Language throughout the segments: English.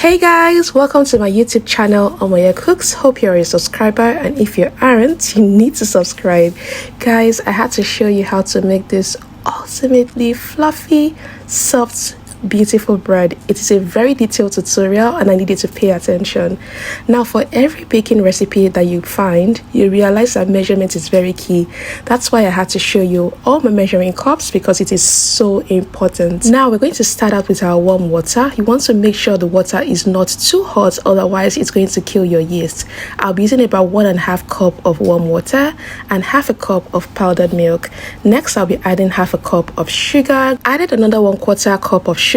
Hey guys, welcome to my YouTube channel, Omoye Cooks. Hope you're a subscriber, and if you aren't, you need to subscribe. Guys, I had to show you how to make this ultimately fluffy, soft, beautiful bread. It is a very detailed tutorial and I need you to pay attention. Now, for every baking recipe that you find, you realize that measurement is very key. That's why I had to show you all my measuring cups, because it is so important. Now we're going to start out with our warm water. You want to make sure the water is not too hot, otherwise it's going to kill your yeast. I'll be using about 1.5 cup of warm water and half a cup of powdered milk. Next, I'll be adding half a cup of sugar. Added another 1/4 cup of sugar,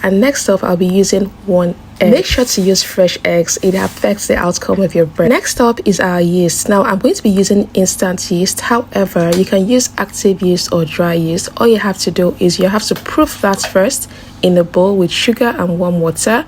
and next up I'll be using 1 egg. Make sure to use fresh eggs. It affects the outcome of your bread. Next up is our yeast. Now I'm going to be using instant yeast. However, you can use active yeast or dry yeast. All you have to do is you have to proof that first in a bowl with sugar and warm water.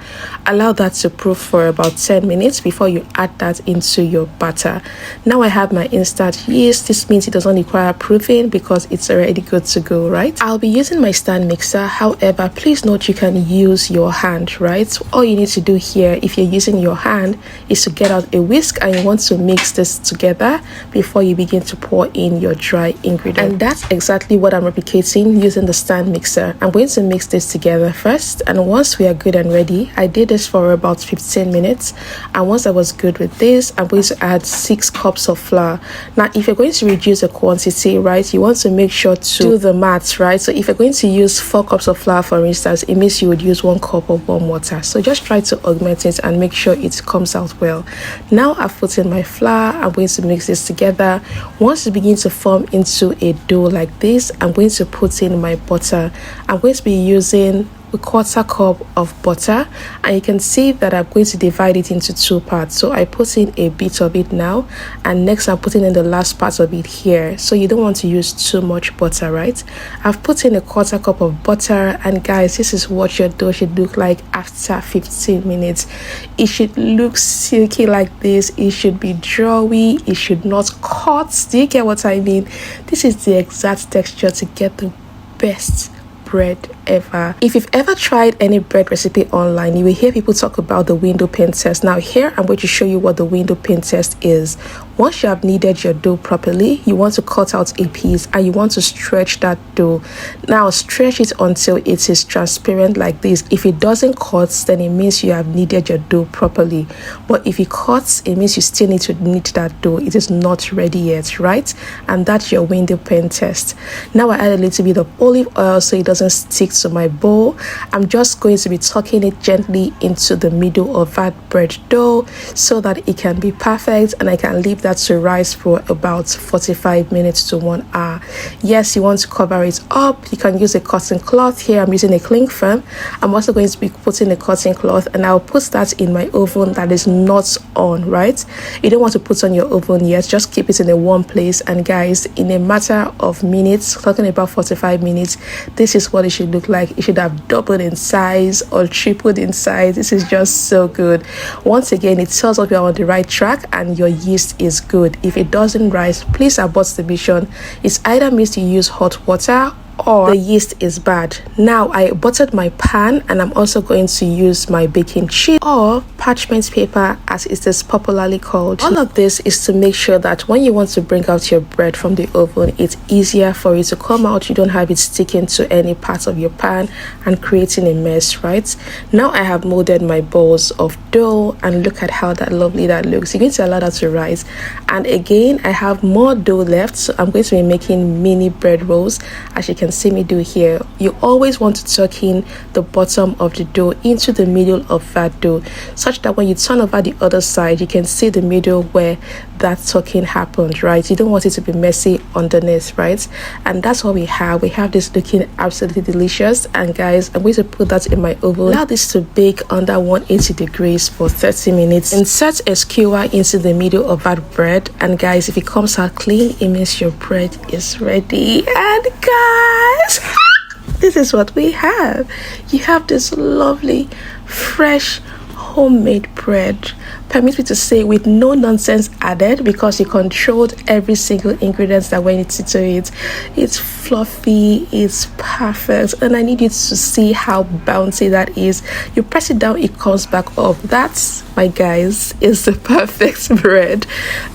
Allow that to proof for about 10 minutes before you add that into your batter. Now I have my instant yeast. This means it doesn't require proofing because it's already good to go, right? I'll be using my stand mixer. However, please note you can use your hand, right? All you need to do here, if you're using your hand, is to get out a whisk and you want to mix this together before you begin to pour in your dry ingredient. And that's exactly what I'm replicating using the stand mixer. I'm going to mix this together first, and once we are good and ready, I did this for about 15 minutes, and once I was good with this, I'm going to add 6 cups of flour. Now if you're going to reduce the quantity, right, you want to make sure to do the maths, right? So if you're going to use 4 cups of flour, for instance, it means you would use 1 cup of warm water. So just try to augment it and make sure it comes out well. Now I've put in my flour. I'm going to mix this together. Once it begins to form into a dough like this, I'm going to put in my butter. I'm going to be using 1/4 cup of butter, and you can see that I'm going to divide it into 2 parts. So I put in a bit of it now, and next I'm putting in the last part of it here. So you don't want to use too much butter, right? I've put in 1/4 cup of butter, and guys, this is what your dough should look like after 15 minutes. It should look silky like this. It should be drawy. It should not cut. Do you get what I mean? This is the exact texture to get the best bread ever. If you've ever tried any bread recipe online, you will hear people talk about the window pane test. Now here I'm going to show you what the window pane test is. Once you have kneaded your dough properly, you want to cut out a piece and you want to stretch that dough. Now stretch it until it is transparent like this. If it doesn't cut, then it means you have kneaded your dough properly. But if it cuts, it means you still need to knead that dough. It is not ready yet, right? And that's your window pane test. Now I add a little bit of olive oil so it doesn't stick to my bowl. I'm just going to be tucking it gently into the middle of that bread dough so that it can be perfect, and I can leave that to rise for about 45 minutes to 1 hour. Yes, you want to cover it up. You can use a cotton cloth. Here I'm using a cling film. I'm also going to be putting a cotton cloth, and I'll put that in my oven that is not on, right? You don't want to put on your oven yet. Just keep it in a warm place, and guys, in a matter of minutes, talking about 45 minutes, this is what it should look like. It should have doubled in size or tripled in size. This is just so good. Once again, it tells us you're on the right track and your yeast is good. If it doesn't rise, please abort the mission. It's either means to use hot water or the yeast is bad. Now I buttered my pan, and I'm also going to use my baking sheet or parchment paper as it is popularly called. All of this is to make sure that when you want to bring out your bread from the oven, it's easier for it to come out. You don't have it sticking to any part of your pan and creating a mess, right? Now I have molded my balls of dough, and look at how lovely that looks. You're going to allow that to rise, and again I have more dough left, so I'm going to be making mini bread rolls, as you can see me do here. You always want to tuck in the bottom of the dough into the middle of that dough, such that when you turn over the other side, you can see the middle where that tucking happened, right? You don't want it to be messy underneath, right? And that's what we have. We have this looking absolutely delicious, and guys, I'm going to put that in my oven. Allow this to bake under 180 degrees for 30 minutes. Insert a skewer into the middle of that bread, and guys, if it comes out clean, it means your bread is ready. And guys, this is what we have. You have this lovely fresh homemade bread, permit me to say, with no nonsense added, because you controlled every single ingredient that went into it. It's fluffy, it's perfect, and I need you to see how bouncy that is. You press it down, it comes back up. That's, my guys, is the perfect bread.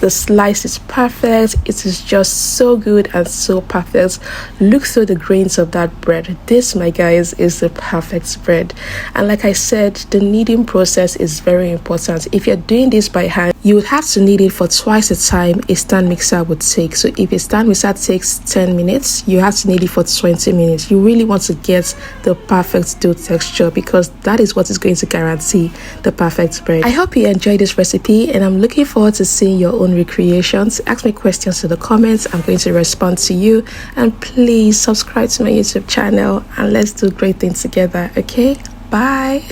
The slice is perfect. It is just so good and so perfect. Look through the grains of that bread. This, my guys, is the perfect bread. And like I said, the kneading process is very important. If you're doing this by hand, you would have to knead it for twice the time a stand mixer would take. So if a stand mixer takes 10 minutes, you have to knead it for 20 minutes. You really want to get the perfect dough texture, because that is what is going to guarantee the perfect bread. I hope you enjoyed this recipe, and I'm looking forward to seeing your own recreations. Ask me questions in the comments. I'm going to respond to you. And please subscribe to my YouTube channel, and let's do great things together. Okay, bye.